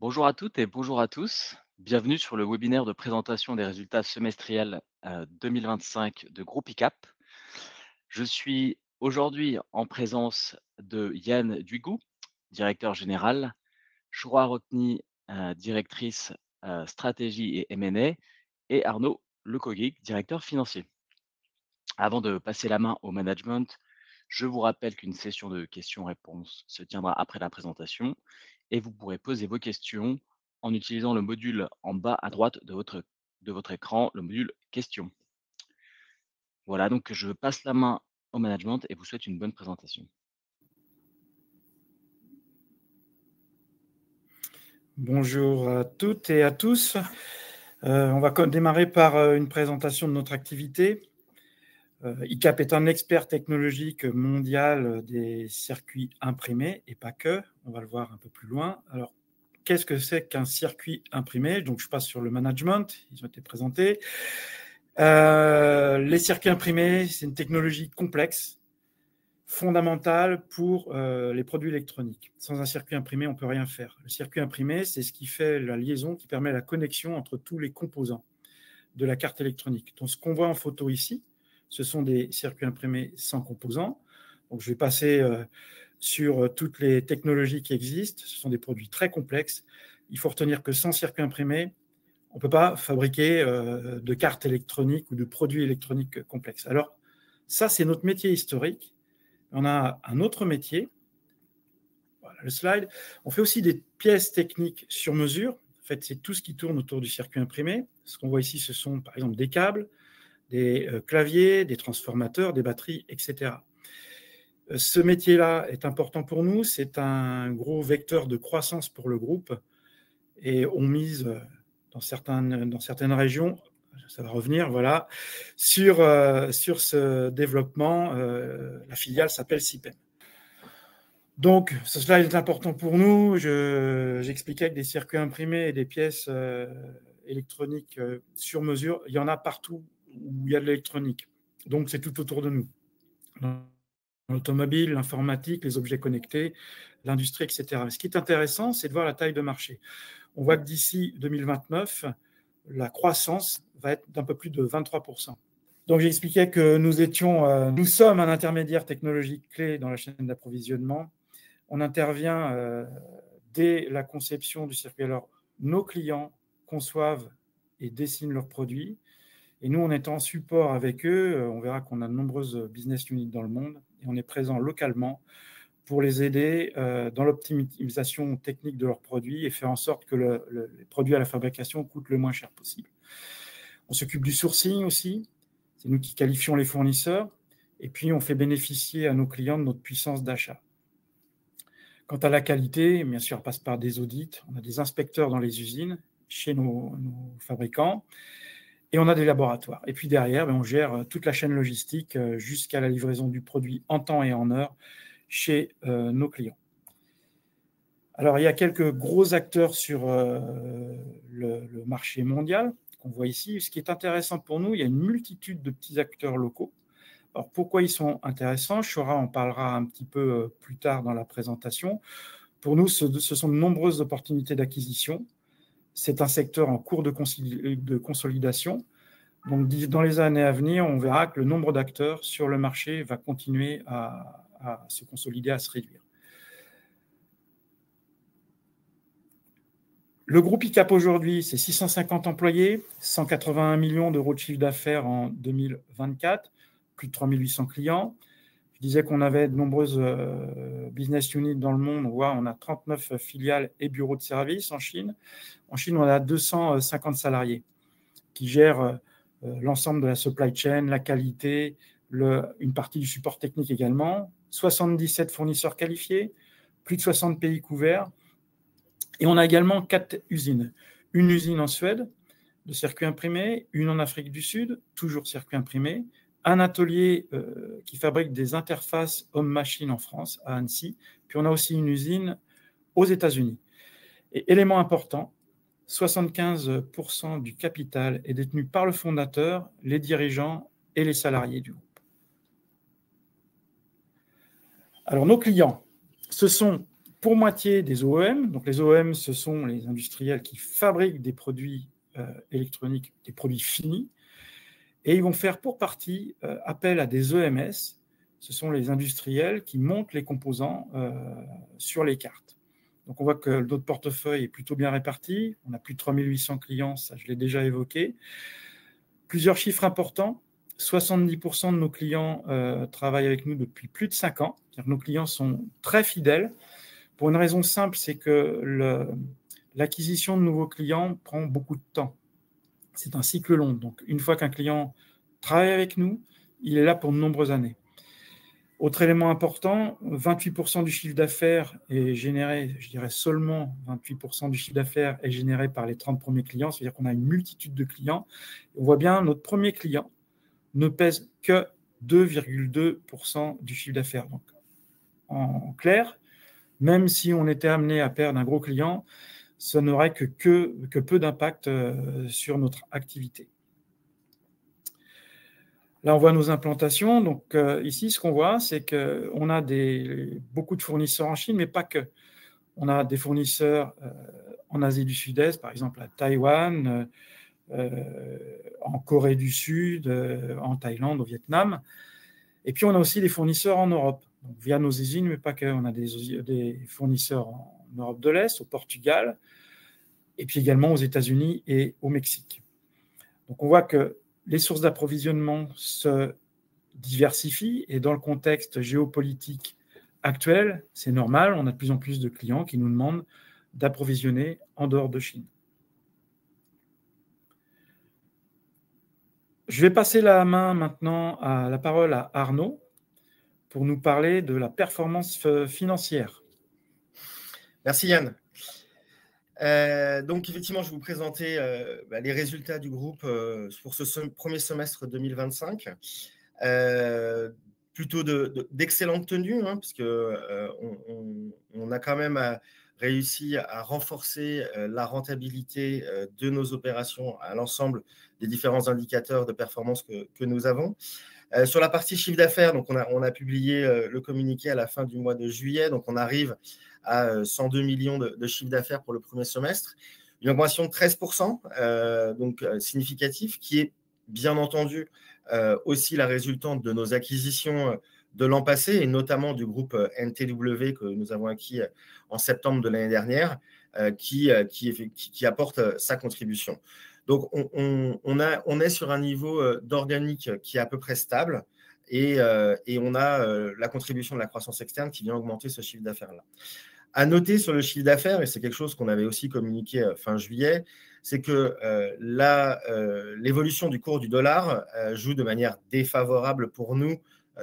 Bonjour à toutes et bonjour à tous. Bienvenue sur le webinaire de présentation des résultats semestriels 2025 de Groupe ICAP. Je suis aujourd'hui en présence de Yann Duigou, directeur général, Shura Rotny, directrice stratégie et M&A, et Arnaud Lecoguic, directeur financier. Avant de passer la main au management, je vous rappelle qu'une session de questions-réponses se tiendra après la présentation et vous pourrez poser vos questions en utilisant le module en bas à droite de votre écran, le module questions. Voilà, donc je passe la main au management et vous souhaite une bonne présentation. Bonjour à toutes et à tous. On va démarrer par une présentation de notre activité. ICAP est un expert technologique mondial des circuits imprimés et pas que. On va le voir un peu plus loin. Alors, qu'est-ce que c'est qu'un circuit imprimé? Donc, je passe sur le management. Ils ont été présentés. Les circuits imprimés, c'est une technologie complexe, fondamentale pour les produits électroniques. Sans un circuit imprimé, on ne peut rien faire. Le circuit imprimé, c'est ce qui fait la liaison, qui permet la connexion entre tous les composants de la carte électronique. Donc, ce qu'on voit en photo ici, ce sont des circuits imprimés sans composants. Donc, je vais passer sur toutes les technologies qui existent. Ce sont des produits très complexes. Il faut retenir que sans circuit imprimé, on ne peut pas fabriquer de cartes électroniques ou de produits électroniques complexes. Alors, ça, c'est notre métier historique. On a un autre métier. Voilà le slide. On fait aussi des pièces techniques sur mesure. En fait, c'est tout ce qui tourne autour du circuit imprimé. Ce qu'on voit ici, ce sont par exemple des câbles, des claviers, des transformateurs, des batteries, etc. Ce métier-là est important pour nous. C'est un gros vecteur de croissance pour le groupe. Et on mise dans certaines régions, ça va revenir, voilà, sur ce développement. La filiale s'appelle CIPEM. Donc, ce slide est important pour nous. J'expliquais que des circuits imprimés et des pièces électroniques sur mesure, il y en a partout où il y a de l'électronique. Donc, c'est tout autour de nous. Dans l'automobile, l'informatique, les objets connectés, l'industrie, etc. Mais ce qui est intéressant, c'est de voir la taille de marché. On voit que d'ici 2029, la croissance va être d'un peu plus de 23%. Donc, j'expliquais que nous sommes un intermédiaire technologique clé dans la chaîne d'approvisionnement. On intervient dès la conception du circuit. Alors, nos clients conçoivent et dessinent leurs produits. Et nous, on est en support avec eux. On verra qu'on a de nombreuses business units dans le monde. Et on est présent localement pour les aider dans l'optimisation technique de leurs produits et faire en sorte que les produits à la fabrication coûtent le moins cher possible. On s'occupe du sourcing aussi. C'est nous qui qualifions les fournisseurs. Et puis, on fait bénéficier à nos clients de notre puissance d'achat. Quant à la qualité, bien sûr, on passe par des audits. On a des inspecteurs dans les usines, chez nos fabricants, et on a des laboratoires. Et puis derrière, on gère toute la chaîne logistique jusqu'à la livraison du produit en temps et en heure chez nos clients. Alors, il y a quelques gros acteurs sur le marché mondial qu'on voit ici. Ce qui est intéressant pour nous, il y a une multitude de petits acteurs locaux. Alors, pourquoi ils sont intéressants? Shura en parlera un petit peu plus tard dans la présentation. Pour nous, ce sont de nombreuses opportunités d'acquisition. C'est un secteur en cours de consolidation. Donc, dans les années à venir, on verra que le nombre d'acteurs sur le marché va continuer à se consolider, à se réduire. Le groupe ICAP aujourd'hui, c'est 650 employés, 181 millions d'euros de chiffre d'affaires en 2024, plus de 3800 clients. Je disais qu'on avait de nombreuses business units dans le monde. On a 39 filiales et bureaux de service en Chine. En Chine, on a 250 salariés qui gèrent l'ensemble de la supply chain, la qualité, une partie du support technique également. 77 fournisseurs qualifiés, plus de 60 pays couverts. Et on a également 4 usines. Une usine en Suède de circuits imprimés, une en Afrique du Sud, toujours circuits imprimés, un atelier qui fabrique des interfaces homme-machine en France, à Annecy, puis on a aussi une usine aux États-Unis. Et élément important, 75% du capital est détenu par le fondateur, les dirigeants et les salariés du groupe. Alors, nos clients, ce sont pour moitié des OEM. Donc les OEM, ce sont les industriels qui fabriquent des produits électroniques, des produits finis. Et ils vont faire pour partie appel à des EMS. Ce sont les industriels qui montent les composants sur les cartes. Donc on voit que notre portefeuille est plutôt bien réparti. On a plus de 3800 clients, ça je l'ai déjà évoqué. Plusieurs chiffres importants. 70% de nos clients travaillent avec nous depuis plus de 5 ans. C'est-à-dire nos clients sont très fidèles. Pour une raison simple, c'est que l'acquisition de nouveaux clients prend beaucoup de temps. C'est un cycle long. Donc, une fois qu'un client travaille avec nous, il est là pour de nombreuses années. Autre élément important, 28% du chiffre d'affaires est généré, je dirais seulement 28% du chiffre d'affaires est généré par les 30 premiers clients, c'est-à-dire qu'on a une multitude de clients. On voit bien, notre premier client ne pèse que 2,2% du chiffre d'affaires. Donc, en clair, même si on était amené à perdre un gros client, ça n'aurait que peu d'impact sur notre activité. Là, on voit nos implantations. Donc, ici, ce qu'on voit, c'est qu'on a beaucoup de fournisseurs en Chine, mais pas que. On a des fournisseurs en Asie du Sud-Est, par exemple à Taïwan, en Corée du Sud, en Thaïlande, au Vietnam. Et puis, on a aussi des fournisseurs en Europe, donc via nos usines, mais pas que. On a des fournisseurs en Europe de l'Est, au Portugal, et puis également aux États-Unis et au Mexique. Donc, on voit que les sources d'approvisionnement se diversifient et dans le contexte géopolitique actuel, c'est normal, on a de plus en plus de clients qui nous demandent d'approvisionner en dehors de Chine. Je vais passer la parole à Arnaud pour nous parler de la performance financière. Merci Yann. Donc effectivement, je vais vous présenter les résultats du groupe pour ce premier semestre 2025. Plutôt d'excellente tenue, puisque on a quand même réussi à renforcer la rentabilité de nos opérations à l'ensemble des différents indicateurs de performance que nous avons. Sur la partie chiffre d'affaires, donc on a publié le communiqué à la fin du mois de juillet, donc on arrive à 102 millions de chiffre d'affaires pour le premier semestre, une augmentation de 13%, donc significative, qui est bien entendu aussi la résultante de nos acquisitions de l'an passé, et notamment du groupe NTW que nous avons acquis en septembre de l'année dernière, qui apporte sa contribution. Donc, on est sur un niveau d'organique qui est à peu près stable, et on a la contribution de la croissance externe qui vient augmenter ce chiffre d'affaires-là. À noter sur le chiffre d'affaires, et c'est quelque chose qu'on avait aussi communiqué fin juillet, c'est que l'évolution du cours du dollar joue de manière défavorable pour nous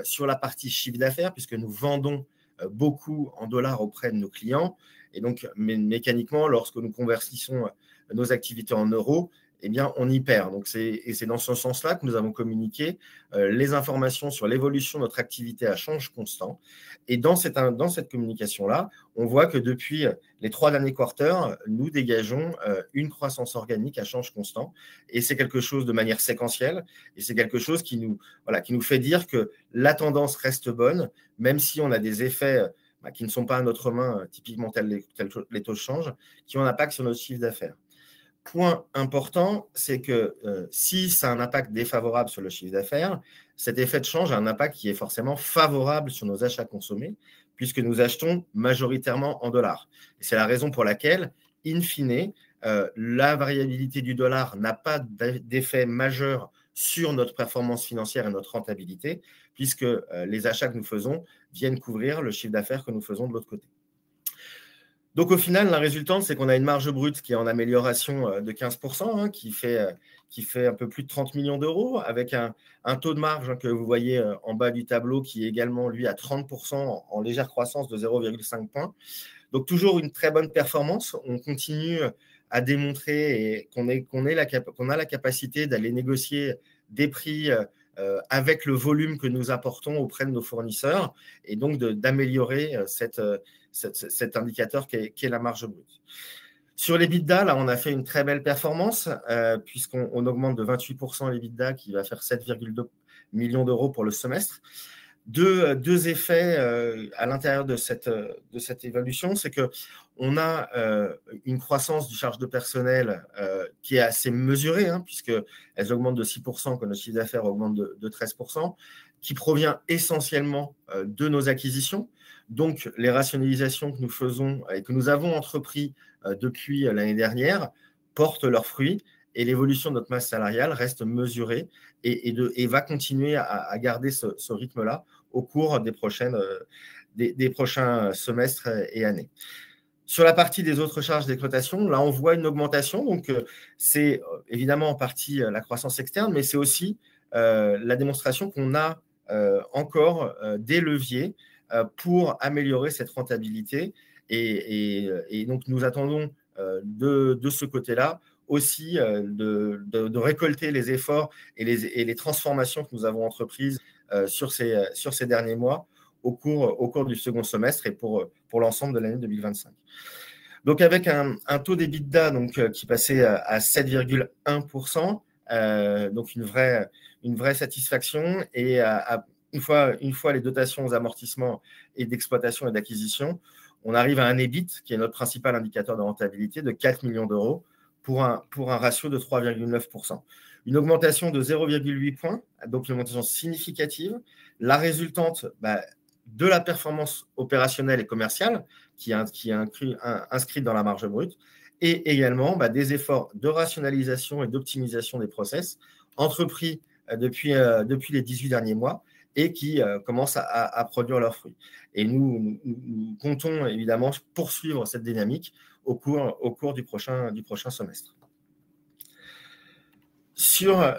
sur la partie chiffre d'affaires, puisque nous vendons beaucoup en dollars auprès de nos clients. Et donc, mécaniquement, lorsque nous convertissons nos activités en euros, eh bien, on y perd. Donc, c'est dans ce sens-là que nous avons communiqué les informations sur l'évolution de notre activité à change constant. Et dans cette communication-là, on voit que depuis les 3 derniers quarters, nous dégageons une croissance organique à change constant. Et c'est quelque chose de manière séquentielle. Et c'est quelque chose qui nous fait dire que la tendance reste bonne, même si on a des effets qui ne sont pas à notre main, typiquement tels les taux de change, qui ont un impact sur notre chiffre d'affaires. Point important, c'est que si ça a un impact défavorable sur le chiffre d'affaires, cet effet de change a un impact qui est forcément favorable sur nos achats consommés, puisque nous achetons majoritairement en dollars. C'est la raison pour laquelle, in fine, la variabilité du dollar n'a pas d'effet majeur sur notre performance financière et notre rentabilité, puisque les achats que nous faisons viennent couvrir le chiffre d'affaires que nous faisons de l'autre côté. Donc, au final, la résultante, c'est qu'on a une marge brute qui est en amélioration de 15%, qui fait un peu plus de 30 millions d'euros, avec un taux de marge que vous voyez en bas du tableau, qui est également, lui, à 30% en légère croissance de 0,5 points. Donc, toujours une très bonne performance. On continue à démontrer qu'on a la capacité d'aller négocier des prix avec le volume que nous apportons auprès de nos fournisseurs, et donc d'améliorer cet indicateur qui est la marge brute. Sur l'EBITDA, là, on a fait une très belle performance, puisqu'on augmente de 28% l'EBITDA, qui va faire 7,2 millions d'euros pour le semestre, deux effets à l'intérieur de cette évolution, c'est qu'on a une croissance du charge de personnel qui est assez mesurée, hein, puisqu'elles augmentent de 6%, que notre chiffre d'affaires augmente de 13%, qui provient essentiellement de nos acquisitions. Donc, les rationalisations que nous faisons et que nous avons entrepris depuis l'année dernière portent leurs fruits et l'évolution de notre masse salariale reste mesurée et va continuer à garder ce rythme-là au cours des prochains semestres et années. Sur la partie des autres charges d'exploitation, là, on voit une augmentation. Donc, c'est évidemment en partie la croissance externe, mais c'est aussi la démonstration qu'on a encore des leviers pour améliorer cette rentabilité. Et donc, nous attendons de ce côté-là aussi de récolter les efforts et les transformations que nous avons entreprises sur ces derniers mois au cours du second semestre et pour l'ensemble de l'année 2025. Donc, avec un taux d'EBITDA qui passait à 7,1%, donc une vraie satisfaction. Et une fois les dotations aux amortissements et d'exploitation et d'acquisition, on arrive à un EBIT, qui est notre principal indicateur de rentabilité, de 4 millions d'euros pour un ratio de 3,9%. Une augmentation de 0,8 points, donc une augmentation significative, la résultante de la performance opérationnelle et commerciale qui est inscrite dans la marge brute, et également des efforts de rationalisation et d'optimisation des process entrepris depuis les 18 derniers mois et qui commencent à produire leurs fruits. Et nous comptons évidemment poursuivre cette dynamique au cours du prochain semestre.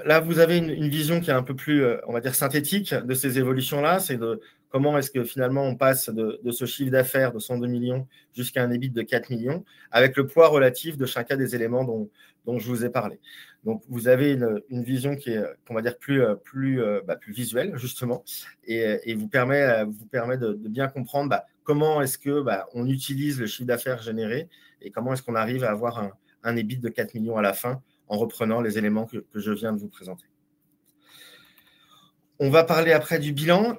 Là, vous avez une vision qui est un peu plus, on va dire, synthétique de ces évolutions-là. C'est de comment est-ce que finalement on passe de ce chiffre d'affaires de 102 millions jusqu'à un EBIT de 4 millions, avec le poids relatif de chacun des éléments dont je vous ai parlé. Donc, vous avez une vision qui est, on va dire, plus visuelle, justement, et vous permet de bien comprendre comment est-ce qu'on utilise le chiffre d'affaires généré et comment est-ce qu'on arrive à avoir un EBIT de 4 millions à la fin en reprenant les éléments que je viens de vous présenter. On va parler après du bilan.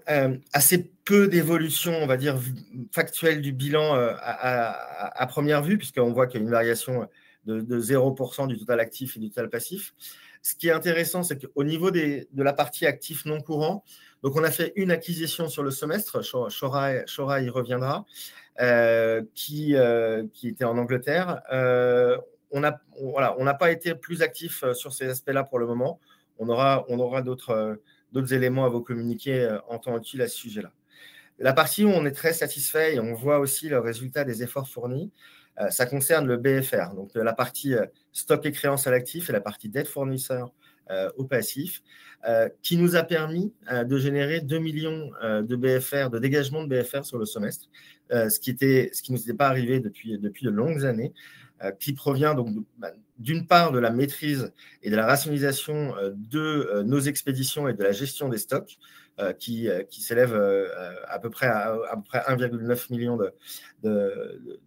Assez peu d'évolution, on va dire, factuelle du bilan à première vue, puisqu'on voit qu'il y a une variation de 0% du total actif et du total passif. Ce qui est intéressant, c'est qu'au niveau de la partie actif non courant, donc on a fait une acquisition sur le semestre, Shora y reviendra, qui était en Angleterre. On n'a pas été plus actif sur ces aspects-là pour le moment. On aura d'autres éléments à vous communiquer en temps utile à ce sujet-là. La partie où on est très satisfait et on voit aussi le résultat des efforts fournis, ça concerne le BFR, donc la partie stock et créances à l'actif et la partie dette fournisseur au passif, qui nous a permis de générer 2 millions de BFR, de dégagement de BFR sur le semestre, ce qui ne nous était pas arrivé depuis de longues années, qui provient donc d'une part de la maîtrise et de la rationalisation de nos expéditions et de la gestion des stocks, qui s'élève à peu près à 1,9 million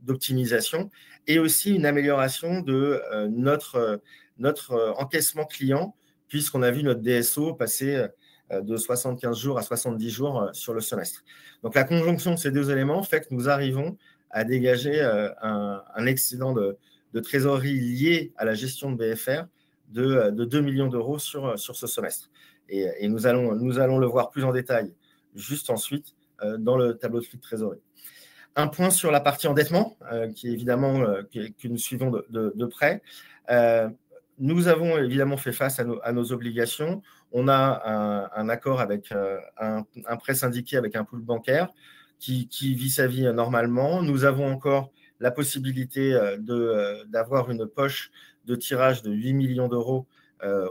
d'optimisation, et aussi une amélioration de notre encaissement client, puisqu'on a vu notre DSO passer de 75 jours à 70 jours sur le semestre. Donc la conjonction de ces deux éléments fait que nous arrivons à dégager un excédent de trésorerie lié à la gestion de BFR de 2 millions d'euros sur ce semestre. Et nous allons le voir plus en détail juste ensuite dans le tableau de flux de trésorerie. Un point sur la partie endettement, qui est évidemment que nous suivons de près. Nous avons évidemment fait face à nos obligations. On a un accord avec un prêt syndiqué avec un pool bancaire qui vit sa vie normalement. Nous avons encore la possibilité d'avoir une poche de tirage de 8 millions d'euros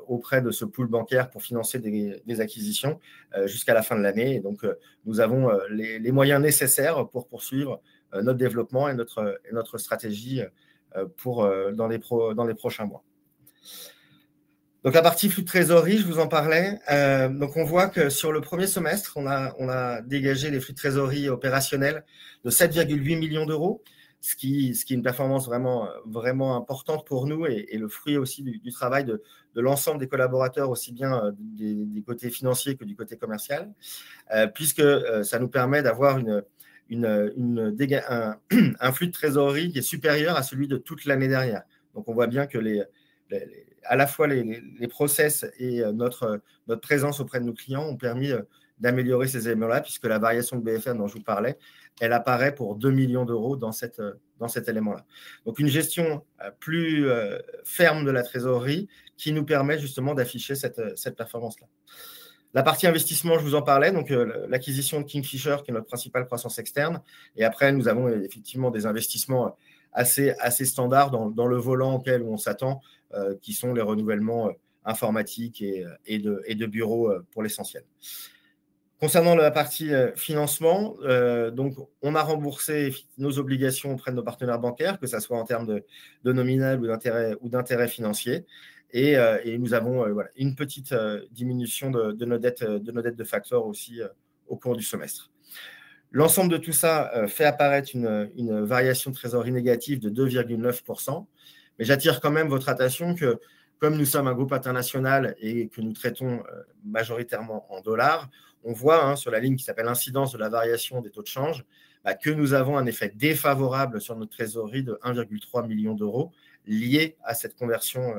auprès de ce pool bancaire pour financer des acquisitions jusqu'à la fin de l'année. Et donc, nous avons les moyens nécessaires pour poursuivre notre développement et notre stratégie dans les prochains mois. Donc, la partie flux de trésorerie, je vous en parlais. Donc, on voit que sur le premier semestre, on a dégagé les flux de trésorerie opérationnels de 7,8 millions d'euros. ce qui est une performance vraiment importante pour nous et le fruit aussi du travail de l'ensemble des collaborateurs, aussi bien des côtés financiers que du côté commercial, puisque ça nous permet d'avoir un flux de trésorerie qui est supérieur à celui de toute l'année dernière. Donc, on voit bien que à la fois les process et notre présence auprès de nos clients ont permis d'améliorer ces éléments-là, puisque la variation de BFR dont je vous parlais, elle apparaît pour 2 millions d'euros dans cet élément-là. Donc, une gestion plus ferme de la trésorerie qui nous permet justement d'afficher cette performance-là. La partie investissement, je vous en parlais, donc l'acquisition de Kingfisher, qui est notre principale croissance externe. Et après, nous avons effectivement des investissements assez standards dans le volant auquel on s'attend, qui sont les renouvellements informatiques et de bureaux pour l'essentiel. Concernant la partie financement, donc on a remboursé nos obligations auprès de nos partenaires bancaires, que ce soit en termes de nominal ou d'intérêt financier. Et nous avons une petite diminution de nos dettes de facteur aussi au cours du semestre. L'ensemble de tout ça fait apparaître une variation de trésorerie négative de 2,9%. Mais j'attire quand même votre attention que, comme nous sommes un groupe international et que nous traitons majoritairement en dollars, on voit sur la ligne qui s'appelle incidence de la variation des taux de change, que nous avons un effet défavorable sur notre trésorerie de 1,3 million d'euros lié à cette conversion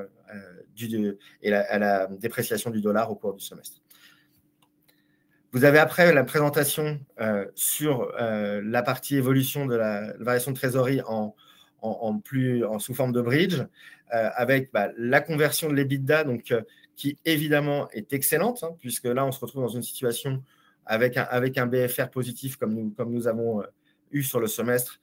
et à la dépréciation du dollar au cours du semestre. Vous avez après la présentation sur la partie évolution de la variation de trésorerie sous forme de bridge, avec la conversion de l'EBITDA, donc qui évidemment est excellente, puisque là, on se retrouve dans une situation avec un BFR positif comme nous avons eu sur le semestre,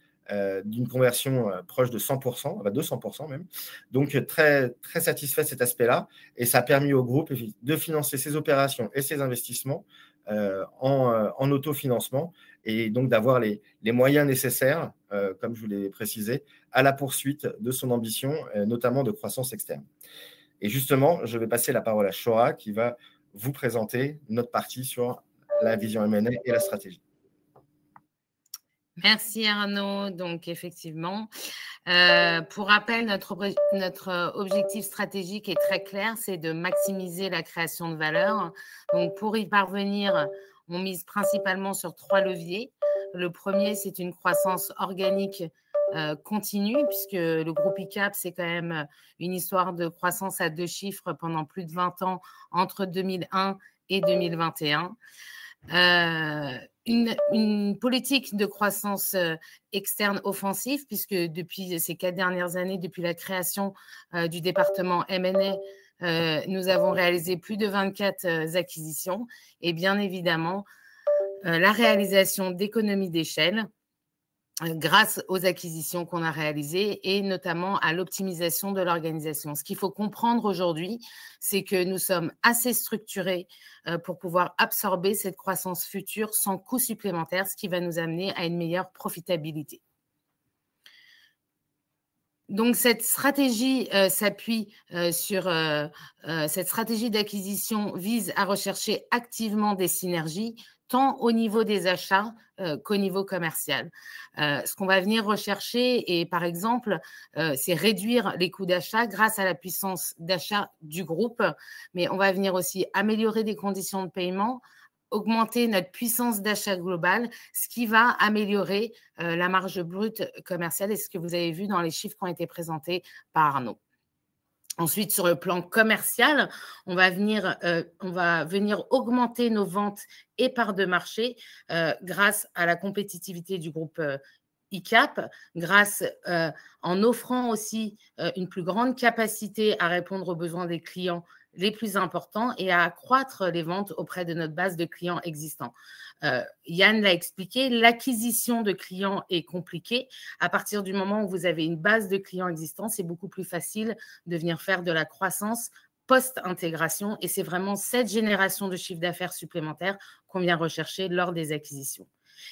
d'une conversion proche de 100%, 200% même. Donc, très, très satisfait de cet aspect-là. Et ça a permis au groupe de financer ses opérations et ses investissements en autofinancement et donc d'avoir les moyens nécessaires, comme je vous l'ai précisé, à la poursuite de son ambition, notamment de croissance externe. Et justement, je vais passer la parole à Shora qui va vous présenter notre partie sur la vision M&A et la stratégie. Merci Arnaud. Donc effectivement, pour rappel, notre objectif stratégique est très clair, c'est de maximiser la création de valeur. Donc pour y parvenir, on mise principalement sur 3 leviers. Le premier, c'est une croissance organique continue, puisque le groupe ICAP, c'est quand même une histoire de croissance à 2 chiffres pendant plus de 20 ans, entre 2001 et 2021. Une politique de croissance externe offensive, puisque depuis ces 4 dernières années, depuis la création du département M&A, nous avons réalisé plus de 24 acquisitions et bien évidemment la réalisation d'économies d'échelle grâce aux acquisitions qu'on a réalisées et notamment à l'optimisation de l'organisation. Ce qu'il faut comprendre aujourd'hui, c'est que nous sommes assez structurés pour pouvoir absorber cette croissance future sans coût supplémentaire, ce qui va nous amener à une meilleure profitabilité. Donc, cette stratégie s'appuie sur cette stratégie d'acquisition vise à rechercher activement des synergies, tant au niveau des achats qu'au niveau commercial. Ce qu'on va venir rechercher, et par exemple, c'est réduire les coûts d'achat grâce à la puissance d'achat du groupe, mais on va venir aussi améliorer des conditions de paiement, augmenter notre puissance d'achat globale, ce qui va améliorer la marge brute commerciale, et ce que vous avez vu dans les chiffres qui ont été présentés par Arnaud. Ensuite, sur le plan commercial, on va venir augmenter nos ventes et parts de marché grâce à la compétitivité du groupe ICAP, en offrant aussi une plus grande capacité à répondre aux besoins des clients les plus importants et à accroître les ventes auprès de notre base de clients existants. Yann l'a expliqué, l'acquisition de clients est compliquée. À partir du moment où vous avez une base de clients existants, c'est beaucoup plus facile de venir faire de la croissance post-intégration et c'est vraiment cette génération de chiffre d'affaires supplémentaire qu'on vient rechercher lors des acquisitions.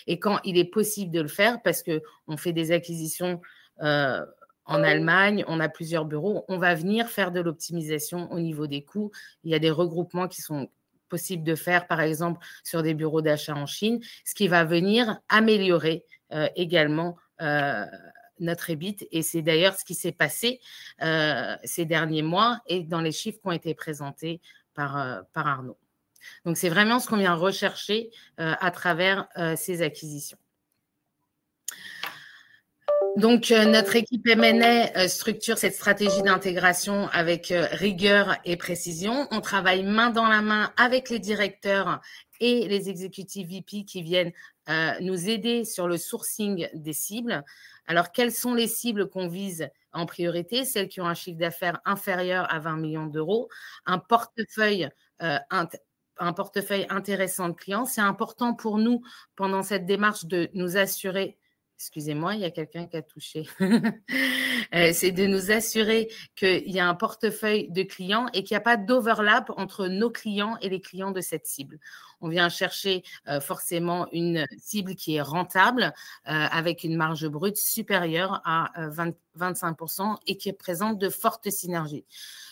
Et quand il est possible de le faire, parce qu'on fait des acquisitions en Allemagne, on a plusieurs bureaux, on va venir faire de l'optimisation au niveau des coûts. Il y a des regroupements qui sont possibles de faire, par exemple, sur des bureaux d'achat en Chine, ce qui va venir améliorer également notre EBIT. Et c'est d'ailleurs ce qui s'est passé ces derniers mois et dans les chiffres qui ont été présentés par Arnaud. Donc, c'est vraiment ce qu'on vient rechercher à travers ces acquisitions. Donc, notre équipe M&A structure cette stratégie d'intégration avec rigueur et précision. On travaille main dans la main avec les directeurs et les exécutifs VP qui viennent nous aider sur le sourcing des cibles. Alors, quelles sont les cibles qu'on vise en priorité? Celles qui ont un chiffre d'affaires inférieur à 20 millions d'euros, un portefeuille intéressant de clients. C'est important pour nous, pendant cette démarche, de nous assurer. Excusez-moi, il y a quelqu'un qui a touché. C'est de nous assurer qu'il y a un portefeuille de clients et qu'il n'y a pas d'overlap entre nos clients et les clients de cette cible. On vient chercher forcément une cible qui est rentable avec une marge brute supérieure à 25% et qui présente de fortes synergies.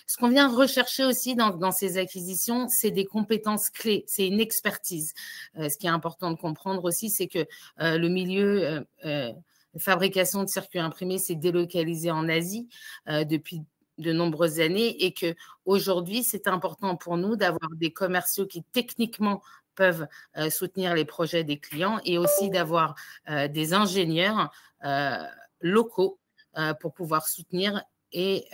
Ce qu'on vient rechercher aussi dans ces acquisitions, c'est des compétences clés, c'est une expertise. Ce qui est important de comprendre aussi, c'est que le milieu de fabrication de circuits imprimés s'est délocalisé en Asie depuis de nombreuses années et qu'aujourd'hui, c'est important pour nous d'avoir des commerciaux qui techniquement peuvent soutenir les projets des clients et aussi d'avoir des ingénieurs locaux pour pouvoir soutenir les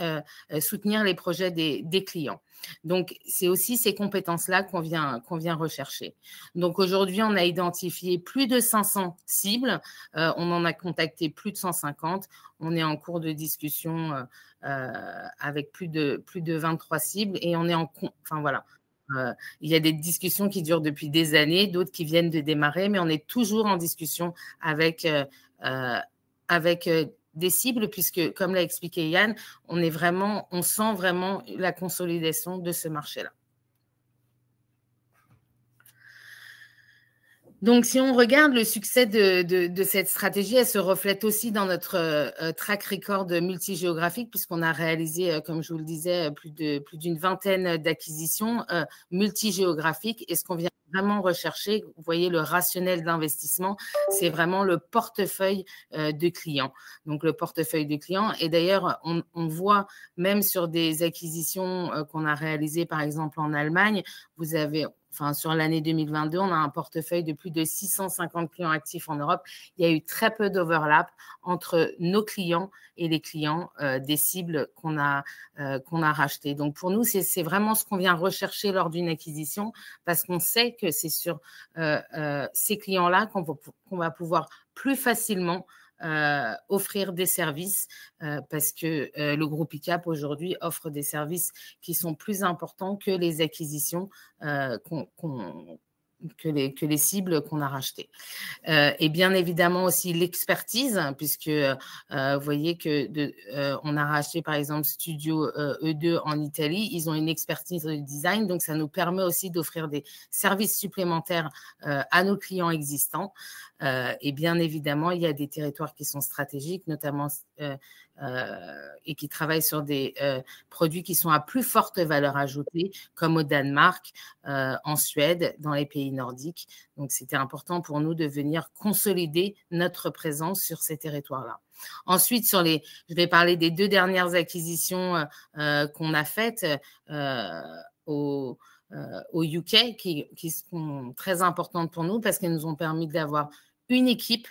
projets des clients. Donc, c'est aussi ces compétences-là qu'on vient rechercher. Donc, aujourd'hui, on a identifié plus de 500 cibles. On en a contacté plus de 150. On est en cours de discussion avec plus de 23 cibles et on est enfin, voilà. Il y a des discussions qui durent depuis des années, d'autres qui viennent de démarrer, mais on est toujours en discussion avec des cibles, puisque, comme l'a expliqué Yann, on sent vraiment la consolidation de ce marché-là. Donc, si on regarde le succès de cette stratégie, elle se reflète aussi dans notre track record multigéographique, puisqu'on a réalisé, comme je vous le disais, plus d'une vingtaine d'acquisitions multigéographiques. Et ce qu'on vient vraiment rechercher, vous voyez le rationnel d'investissement, c'est vraiment le portefeuille de clients. Donc, le portefeuille de clients. Et d'ailleurs, on voit même sur des acquisitions qu'on a réalisées, par exemple en Allemagne, vous avez... Enfin, sur l'année 2022, on a un portefeuille de plus de 650 clients actifs en Europe. Il y a eu très peu d'overlap entre nos clients et les clients des cibles qu'on a rachetées. Donc, pour nous, c'est vraiment ce qu'on vient rechercher lors d'une acquisition parce qu'on sait que c'est sur ces clients-là qu'on va pouvoir plus facilement offrir des services parce que le groupe ICAP aujourd'hui offre des services qui sont plus importants que les acquisitions que les cibles qu'on a rachetées. Et bien évidemment aussi l'expertise, puisque vous voyez on a racheté par exemple Studio E2 en Italie, ils ont une expertise de design, donc ça nous permet aussi d'offrir des services supplémentaires à nos clients existants. Et bien évidemment, il y a des territoires qui sont stratégiques, notamment et qui travaillent sur des produits qui sont à plus forte valeur ajoutée, comme au Danemark, en Suède, dans les pays nordiques. Donc, c'était important pour nous de venir consolider notre présence sur ces territoires-là. Ensuite, je vais parler des 2 dernières acquisitions qu'on a faites au UK, qui sont très importantes pour nous parce qu'elles nous ont permis d'avoir une équipe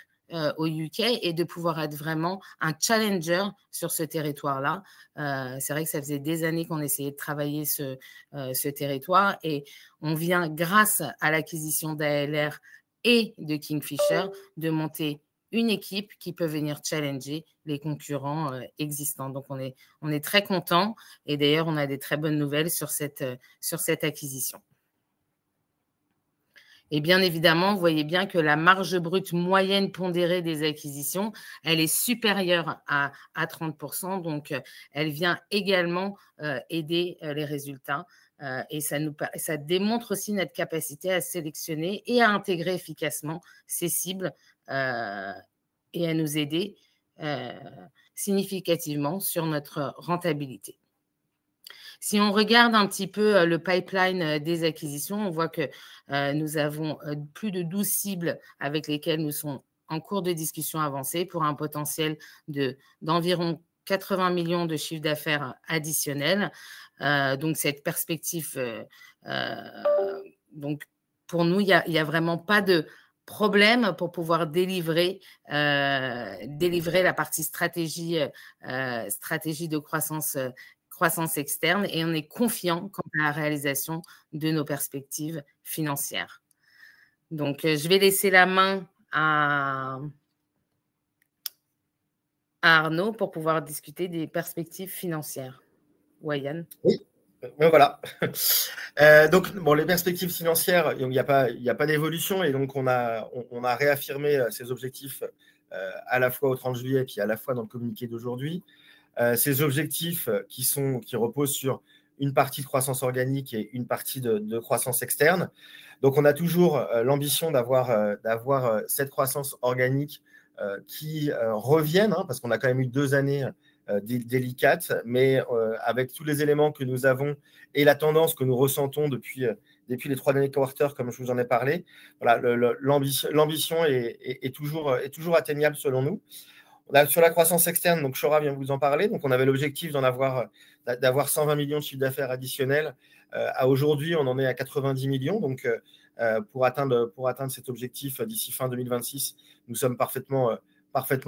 au UK et de pouvoir être vraiment un challenger sur ce territoire-là. C'est vrai que ça faisait des années qu'on essayait de travailler ce territoire et on vient, grâce à l'acquisition d'ALR et de Kingfisher, de monter une équipe qui peut venir challenger les concurrents existants. Donc, on est très contents et d'ailleurs, on a des très bonnes nouvelles sur cette acquisition. Et bien évidemment, vous voyez bien que la marge brute moyenne pondérée des acquisitions, elle est supérieure à 30%. Donc, elle vient également aider les résultats. Et ça démontre aussi notre capacité à sélectionner et à intégrer efficacement ces cibles et à nous aider significativement sur notre rentabilité. Si on regarde un petit peu le pipeline des acquisitions, on voit que nous avons plus de 12 cibles avec lesquelles nous sommes en cours de discussion avancée pour un potentiel d'environ 80 millions de chiffre d'affaires additionnel. Donc, cette perspective, donc, pour nous, il n'y a vraiment pas de problème pour pouvoir délivrer la partie stratégie de croissance externe, et on est confiant quant à la réalisation de nos perspectives financières. Donc, je vais laisser la main à Arnaud pour pouvoir discuter des perspectives financières. Yann. Oui, voilà. Donc, bon, les perspectives financières, il n'y a pas d'évolution, et donc on a réaffirmé ces objectifs à la fois au 30 juillet et puis à la fois dans le communiqué d'aujourd'hui. Ces objectifs qui reposent sur une partie de croissance organique et une partie de croissance externe. Donc, on a toujours l'ambition d'avoir cette croissance organique qui revienne, parce qu'on a quand même eu 2 années délicates, mais avec tous les éléments que nous avons et la tendance que nous ressentons depuis les 3 derniers quarters, comme je vous en ai parlé, voilà, l'ambition est toujours atteignable selon nous. Sur la croissance externe, donc Shora vient vous en parler. Donc, on avait l'objectif d'avoir 120 millions de chiffre d'affaires additionnels. À aujourd'hui, on en est à 90 millions. Donc, pour atteindre cet objectif d'ici fin 2026, nous sommes parfaitement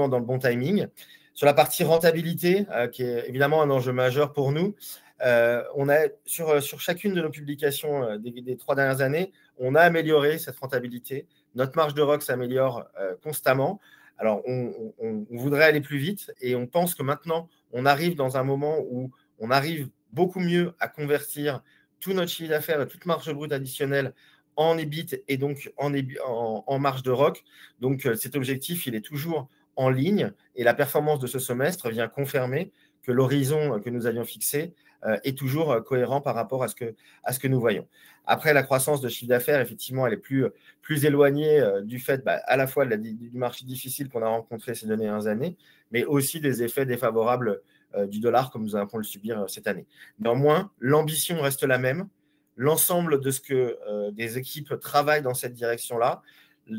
dans le bon timing. Sur la partie rentabilité, qui est évidemment un enjeu majeur pour nous, on a sur chacune de nos publications des 3 dernières années, on a amélioré cette rentabilité. Notre marge de ROC s'améliore constamment. Alors, on voudrait aller plus vite, et on pense que maintenant, on arrive dans un moment où on arrive beaucoup mieux à convertir tout notre chiffre d'affaires et toute marge brute additionnelle en EBIT et donc en marge de ROC. Donc, cet objectif, il est toujours en ligne, et la performance de ce semestre vient confirmer que l'horizon que nous avions fixé est toujours cohérent par rapport à ce que nous voyons. Après, la croissance de chiffre d'affaires, effectivement, elle est plus éloignée du fait à la fois du marché difficile qu'on a rencontré ces dernières années, mais aussi des effets défavorables du dollar, comme nous allons le subir cette année. Néanmoins, l'ambition reste la même. L'ensemble de ce que des équipes travaillent dans cette direction-là,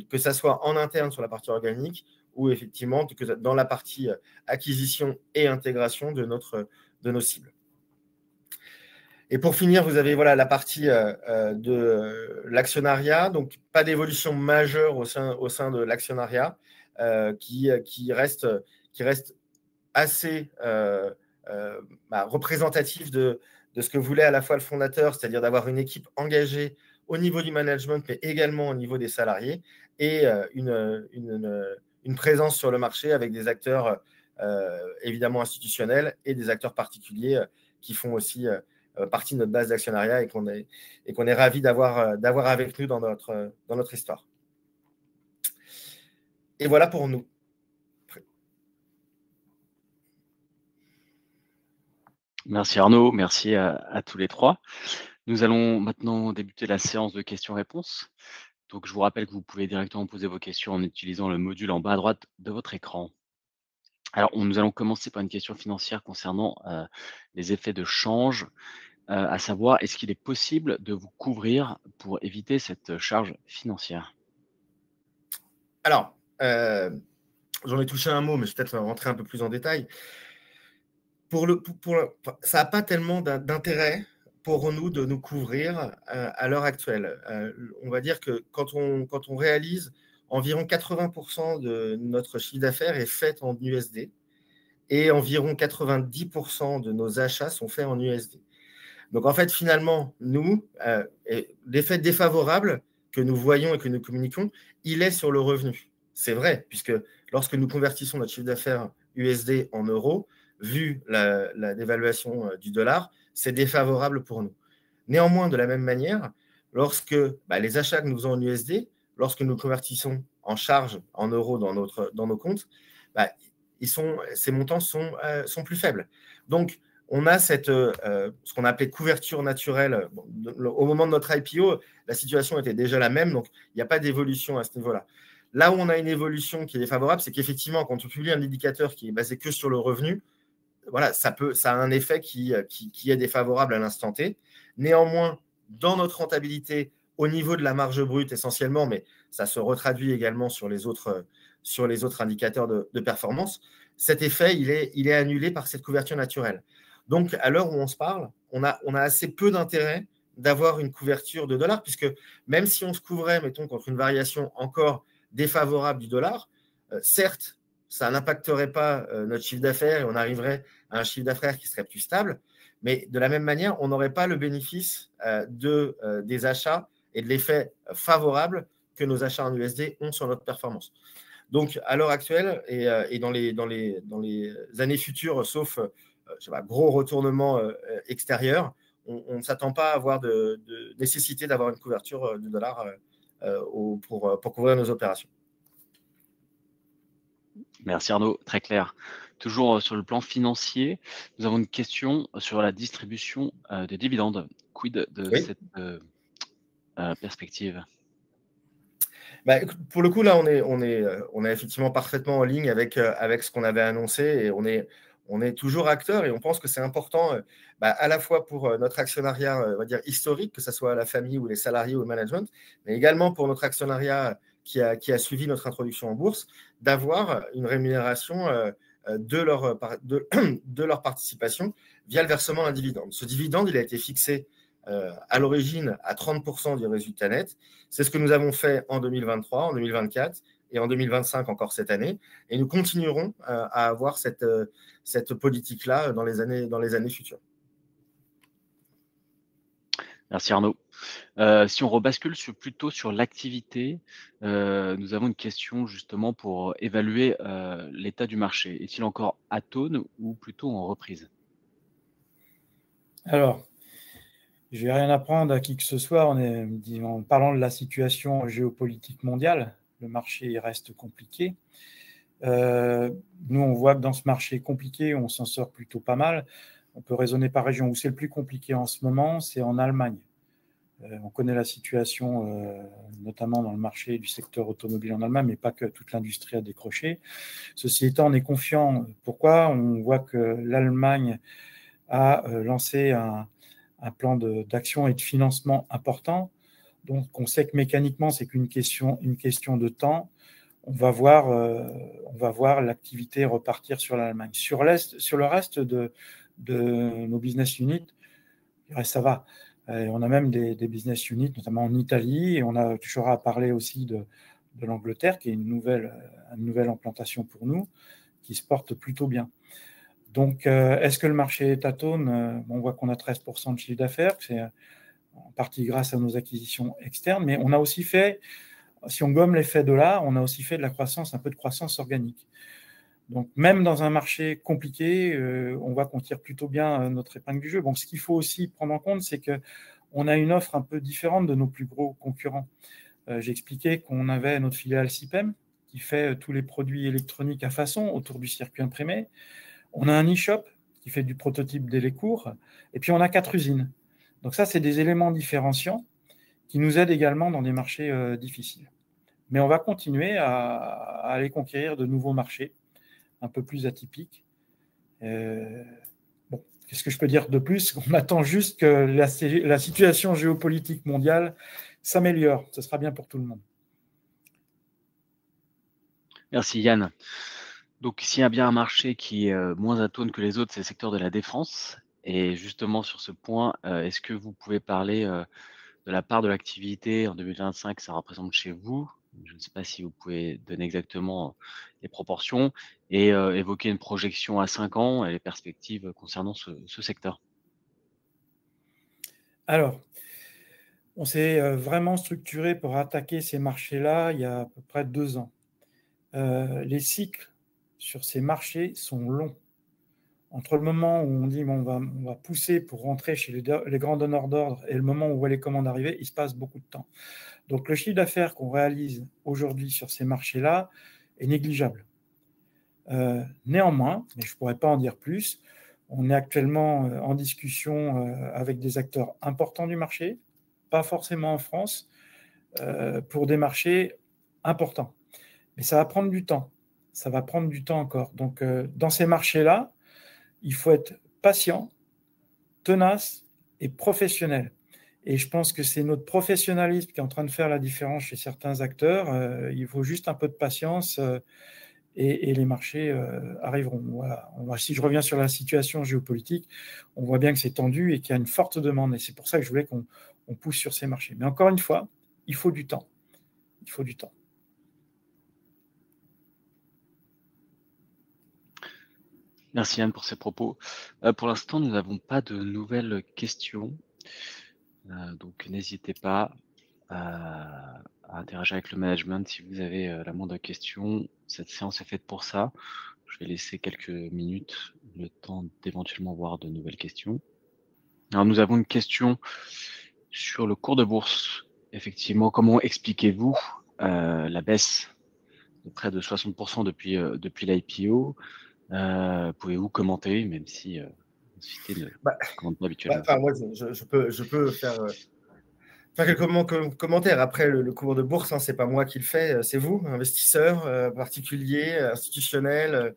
que ça soit en interne sur la partie organique ou effectivement dans la partie acquisition et intégration de nos cibles. Et pour finir, vous avez la partie de l'actionnariat. Donc, pas d'évolution majeure au sein de l'actionnariat qui reste assez représentatif de ce que voulait à la fois le fondateur, c'est-à-dire d'avoir une équipe engagée au niveau du management, mais également au niveau des salariés, et une présence sur le marché avec des acteurs évidemment institutionnels et des acteurs particuliers qui font aussi partie de notre base d'actionnariat, et qu'on est ravis d'avoir avec nous dans notre histoire. Et voilà pour nous. Merci Arnaud, merci à tous les 3. Nous allons maintenant débuter la séance de questions-réponses. Donc, je vous rappelle que vous pouvez directement poser vos questions en utilisant le module en bas à droite de votre écran. Alors, nous allons commencer par une question financière concernant les effets de change, à savoir, est-ce qu'il est possible de vous couvrir pour éviter cette charge financière? Alors, j'en ai touché un mot, mais je vais peut-être rentrer un peu plus en détail. Ça n'a pas tellement d'intérêt pour nous de nous couvrir à l'heure actuelle. On va dire que quand on réalise, environ 80% de notre chiffre d'affaires est fait en USD, et environ 90% de nos achats sont faits en USD. Donc, en fait, finalement, nous, l'effet défavorable que nous voyons et que nous communiquons, il est sur le revenu. C'est vrai, puisque lorsque nous convertissons notre chiffre d'affaires USD en euros, vu la dévaluation du dollar, c'est défavorable pour nous. Néanmoins, de la même manière, lorsque les achats que nous faisons en USD, lorsque nous convertissons en charge en euros dans nos comptes, ces montants sont plus faibles. Donc, on a ce qu'on appelait couverture naturelle. Au moment de notre IPO, la situation était déjà la même, donc il n'y a pas d'évolution à ce niveau-là. Là où on a une évolution qui est défavorable, c'est qu'effectivement, quand on publie un indicateur qui est basé que sur le revenu, voilà, ça a un effet qui est défavorable à l'instant T. Néanmoins, dans notre rentabilité, au niveau de la marge brute essentiellement, mais ça se retraduit également sur les autres sur les autres indicateurs de performance. Cet effet, il est annulé par cette couverture naturelle. Donc, à l'heure où on se parle, on a assez peu d'intérêt d'avoir une couverture de dollar, puisque même si on se couvrait, mettons, contre une variation encore défavorable du dollar, certes, ça n'impacterait pas notre chiffre d'affaires et on arriverait à un chiffre d'affaires qui serait plus stable, mais de la même manière, on n'aurait pas le bénéfice des achats et de l'effet favorable que nos achats en USD ont sur notre performance. Donc, à l'heure actuelle et dans les années futures, sauf gros retournement extérieur, on ne s'attend pas à avoir de nécessité d'avoir une couverture du dollar pour couvrir nos opérations. Merci Arnaud, très clair. Toujours sur le plan financier, nous avons une question sur la distribution des dividendes. Quid de cette perspective? Pour le coup, là, on est effectivement parfaitement en ligne avec ce qu'on avait annoncé et on est toujours acteur et on pense que c'est important à la fois pour notre actionnariat, on va dire historique, que ce soit la famille ou les salariés ou le management, mais également pour notre actionnariat qui a suivi notre introduction en bourse, d'avoir une rémunération de leur participation via le versement d'un dividende. Ce dividende, il a été fixé à l'origine à 30% du résultat net. C'est ce que nous avons fait en 2023, en 2024 et en 2025 encore cette année. Et nous continuerons à avoir cette politique-là dans les années futures. Merci Arnaud. Si on rebascule plutôt sur l'activité, nous avons une question justement pour évaluer l'état du marché. Est-il encore atone ou plutôt en reprise? Alors, je ne vais rien apprendre à qui que ce soit en parlant de la situation géopolitique mondiale. Le marché reste compliqué. Nous, on voit que dans ce marché compliqué, on s'en sort plutôt pas mal. On peut raisonner par région. Où c'est le plus compliqué en ce moment, c'est en Allemagne. On connaît la situation, notamment dans le marché du secteur automobile en Allemagne, mais pas que, toute l'industrie a décroché. Ceci étant, on est confiant. Pourquoi? On voit que l'Allemagne a lancé un plan d'action et de financement important. Donc, on sait que mécaniquement, c'est qu'une question de temps. On va voir l'activité repartir sur l'Allemagne. Sur le reste de nos business units, ça va. On a même des business units, notamment en Italie, et on a toujours à parler aussi de l'Angleterre, qui est une nouvelle implantation pour nous, qui se porte plutôt bien. Donc, est-ce que le marché est atone? On voit qu'on a 13% de chiffre d'affaires, c'est en partie grâce à nos acquisitions externes, mais on a aussi fait, si on gomme l'effet dollar, on a aussi fait de la croissance, un peu de croissance organique. Donc, même dans un marché compliqué, on voit qu'on tire plutôt bien notre épingle du jeu. Bon, ce qu'il faut aussi prendre en compte, c'est qu'on a une offre un peu différente de nos plus gros concurrents. J'ai expliqué qu'on avait notre filiale CIPEM, qui fait tous les produits électroniques à façon autour du circuit imprimé. On a un e-shop qui fait du prototype délai court, et puis on a 4 usines. Donc ça, c'est des éléments différenciants qui nous aident également dans des marchés difficiles. Mais on va continuer à aller conquérir de nouveaux marchés un peu plus atypiques. Bon, qu'est-ce que je peux dire de plus? On attend juste que la situation géopolitique mondiale s'améliore. Ce sera bien pour tout le monde. Merci Yann. Donc, s'il y a bien un marché qui est moins atone que les autres, c'est le secteur de la défense. Et justement, sur ce point, est-ce que vous pouvez parler de la part de l'activité en 2025 que ça représente chez vous? Je ne sais pas si vous pouvez donner exactement les proportions et évoquer une projection à 5 ans et les perspectives concernant ce secteur. Alors, on s'est vraiment structuré pour attaquer ces marchés-là il y a à peu près 2 ans. Les cycles sur ces marchés sont longs. Entre le moment où on dit on va pousser pour rentrer chez les grands donneurs d'ordre et le moment où on voit les commandes arriver, il se passe beaucoup de temps. Donc le chiffre d'affaires qu'on réalise aujourd'hui sur ces marchés-là est négligeable. Néanmoins, mais je ne pourrais pas en dire plus, on est actuellement en discussion avec des acteurs importants du marché, pas forcément en France, pour des marchés importants. Mais ça va prendre du temps. Ça va prendre du temps encore. Donc, dans ces marchés-là, il faut être patient, tenace et professionnel. Et je pense que c'est notre professionnalisme qui est en train de faire la différence chez certains acteurs. Il faut juste un peu de patience et les marchés arriveront. Voilà. Si je reviens sur la situation géopolitique, on voit bien que c'est tendu et qu'il y a une forte demande. Et c'est pour ça que je voulais qu'on pousse sur ces marchés. Mais encore une fois, il faut du temps. Il faut du temps. Merci Yann pour ces propos. Pour l'instant, nous n'avons pas de nouvelles questions. Donc n'hésitez pas à interagir avec le management si vous avez la moindre question. Cette séance est faite pour ça. Je vais laisser quelques minutes, le temps d'éventuellement voir de nouvelles questions. Alors nous avons une question sur le cours de bourse. Effectivement, comment expliquez-vous la baisse de près de 60% depuis l'IPO? Pouvez-vous commenter, même si Cité ne commente pas habituellement? Moi, je peux faire quelques commentaires. Après, le cours de bourse, ce n'est pas moi qui le fais, c'est vous, investisseurs, particuliers, institutionnels,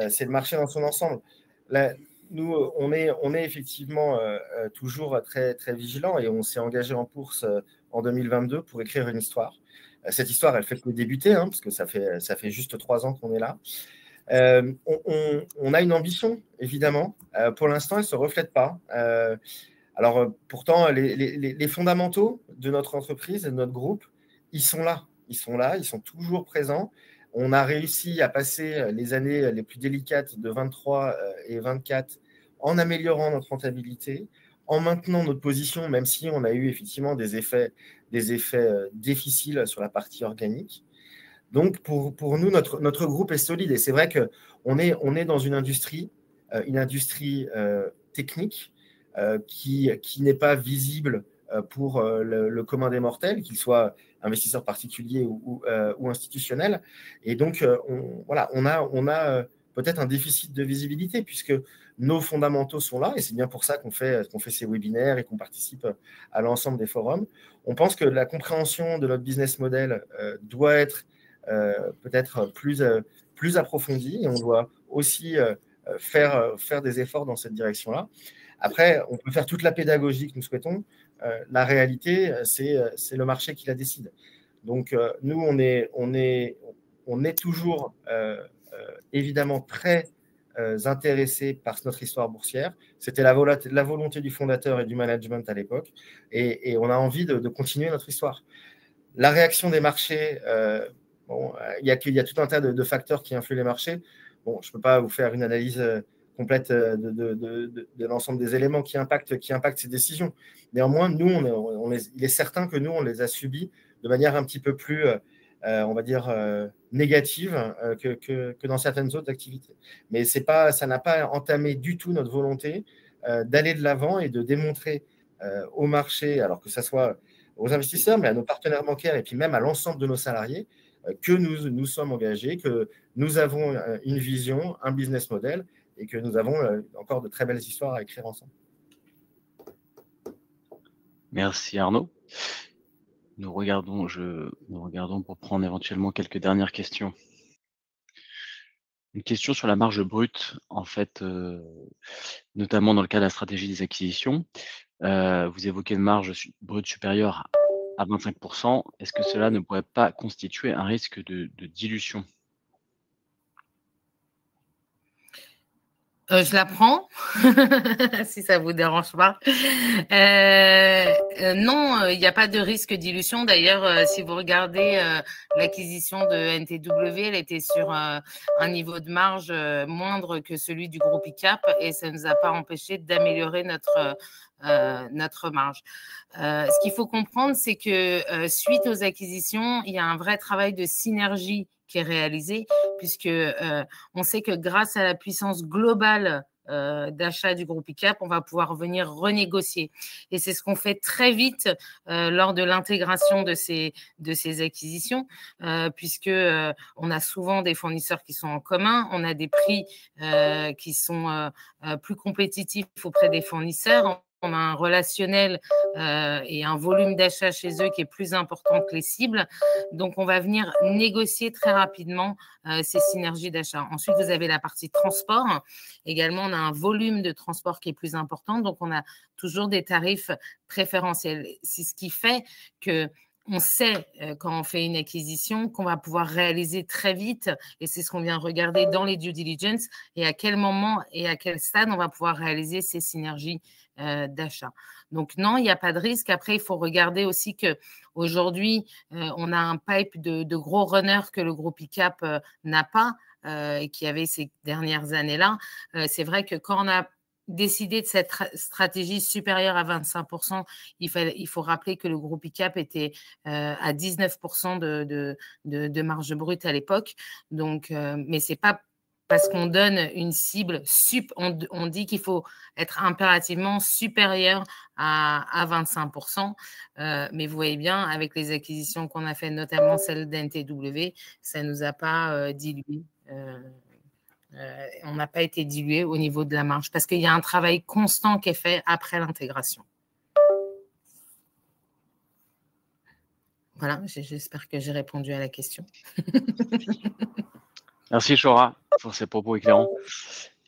c'est le marché dans son ensemble. Là, nous, on est effectivement toujours très, très vigilants et on s'est engagé en bourse en 2022 pour écrire une histoire. Cette histoire, elle fait que débuter, parce que ça fait juste 3 ans qu'on est là. On a une ambition, évidemment. Pour l'instant, elle ne se reflète pas. Alors, pourtant, les fondamentaux de notre entreprise et de notre groupe, ils sont là. Ils sont toujours présents. On a réussi à passer les années les plus délicates de 23 et 24 en améliorant notre rentabilité, en maintenant notre position, même si on a eu effectivement des effets difficiles sur la partie organique. Donc, pour nous, notre groupe est solide. Et c'est vrai qu'on est dans une industrie technique qui n'est pas visible pour le commun des mortels, qu'il soit investisseur particulier ou institutionnel. Et donc, on a peut-être un déficit de visibilité puisque nos fondamentaux sont là et c'est bien pour ça qu'on fait ces webinaires et qu'on participe à l'ensemble des forums. On pense que la compréhension de notre business model doit être peut-être plus approfondie et on doit aussi faire des efforts dans cette direction-là. Après, on peut faire toute la pédagogie que nous souhaitons. La réalité, c'est le marché qui la décide. Donc, nous, on est toujours évidemment très intéressés par notre histoire boursière. C'était la volonté du fondateur et du management à l'époque. Et on a envie de continuer notre histoire. La réaction des marchés, il y a tout un tas de facteurs qui influent les marchés. Bon, je ne peux pas vous faire une analyse complète de l'ensemble des éléments qui impactent ces décisions. Néanmoins, nous, il est certain que nous, on les a subis de manière un petit peu plus, on va dire, négative que dans certaines autres activités. Mais ça n'a pas entamé du tout notre volonté d'aller de l'avant et de démontrer au marché, alors que ce soit aux investisseurs, mais à nos partenaires bancaires et puis même à l'ensemble de nos salariés, que nous sommes engagés, que nous avons une vision, un business model et que nous avons encore de très belles histoires à écrire ensemble. Merci Arnaud. Nous regardons pour prendre éventuellement quelques dernières questions. Une question sur la marge brute, en fait, notamment dans le cas de la stratégie des acquisitions. Vous évoquez une marge brute supérieure à 25%. Est-ce que cela ne pourrait pas constituer un risque de dilution? Je la prends, si ça ne vous dérange pas. Non, il n'y a pas de risque de dilution. D'ailleurs, si vous regardez l'acquisition de NTW, elle était sur un niveau de marge moindre que celui du groupe ICAP et ça ne nous a pas empêché d'améliorer notre marge. Ce qu'il faut comprendre, c'est que suite aux acquisitions, il y a un vrai travail de synergie qui est réalisé, puisque on sait que grâce à la puissance globale d'achat du groupe ICAP, on va pouvoir venir renégocier. Et c'est ce qu'on fait très vite lors de l'intégration de ces acquisitions, puisque on a souvent des fournisseurs qui sont en commun, on a des prix qui sont plus compétitifs auprès des fournisseurs. on a un relationnel et un volume d'achat chez eux qui est plus important que les cibles. Donc, on va venir négocier très rapidement ces synergies d'achat. Ensuite, vous avez la partie transport. Également, on a un volume de transport qui est plus important. Donc, on a toujours des tarifs préférentiels. C'est ce qui fait que on sait quand on fait une acquisition qu'on va pouvoir réaliser très vite, et c'est ce qu'on vient regarder dans les due diligence, et à quel moment et à quel stade on va pouvoir réaliser ces synergies d'achat. Donc non, il n'y a pas de risque. Après, il faut regarder aussi qu'aujourd'hui, on a un pipe de gros runners que le groupe ICAP n'a pas et qui avait ces dernières années-là. C'est vrai que quand on a décider de cette stratégie supérieure à 25%, il faut rappeler que le groupe ICAP était à 19% de marge brute à l'époque. Donc, mais ce n'est pas parce qu'on donne une cible, on dit qu'il faut être impérativement supérieur à 25%. Mais vous voyez bien, avec les acquisitions qu'on a faites, notamment celle d'NTW, ça ne nous a pas dilué. On n'a pas été dilué au niveau de la marge parce qu'il y a un travail constant qui est fait après l'intégration. Voilà, j'espère que j'ai répondu à la question. Merci Chora pour ces propos éclairants.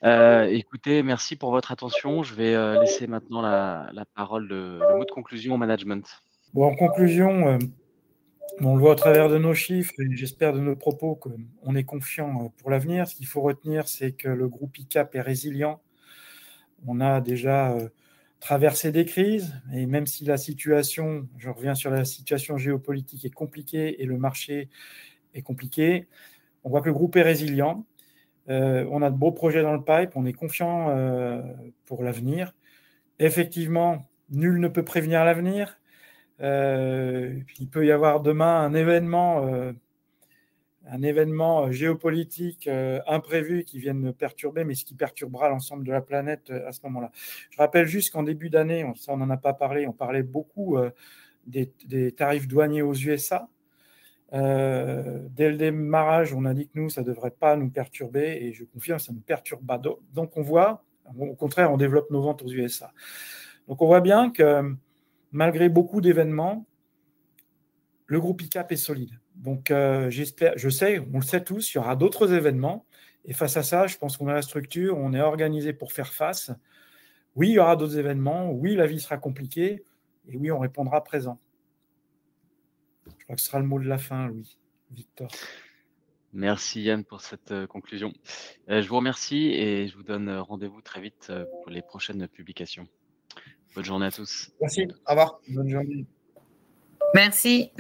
Écoutez, merci pour votre attention. Je vais laisser maintenant la parole, le mot de conclusion au management. Bon, en conclusion, on le voit à travers de nos chiffres et j'espère de nos propos qu'on est confiant pour l'avenir. Ce qu'il faut retenir, c'est que le groupe ICAP est résilient. On a déjà traversé des crises et même si la situation, je reviens sur la situation géopolitique, est compliquée et le marché est compliqué, on voit que le groupe est résilient. On a de beaux projets dans le pipe, on est confiant pour l'avenir. Effectivement, nul ne peut prévenir l'avenir. Il peut y avoir demain un événement géopolitique imprévu qui vienne me perturber, mais ce qui perturbera l'ensemble de la planète à ce moment-là. Je rappelle juste qu'en début d'année, ça on n'en a pas parlé, on parlait beaucoup des tarifs douaniers aux USA. Dès le démarrage, on a dit que nous, ça ne devrait pas nous perturber, et je confirme, ça ne nous perturbe pas. Donc on voit, au contraire, on développe nos ventes aux USA. Donc on voit bien que malgré beaucoup d'événements, le groupe ICAP est solide. Donc, je sais, on le sait tous, il y aura d'autres événements. Et face à ça, je pense qu'on a la structure, on est organisé pour faire face. Oui, il y aura d'autres événements. Oui, la vie sera compliquée. Et oui, on répondra présent. Je crois que ce sera le mot de la fin, Louis. Victor. Merci Yann pour cette conclusion. Je vous remercie et je vous donne rendez-vous très vite pour les prochaines publications. Bonne journée à tous. Merci. Au revoir. Bonne journée. Merci.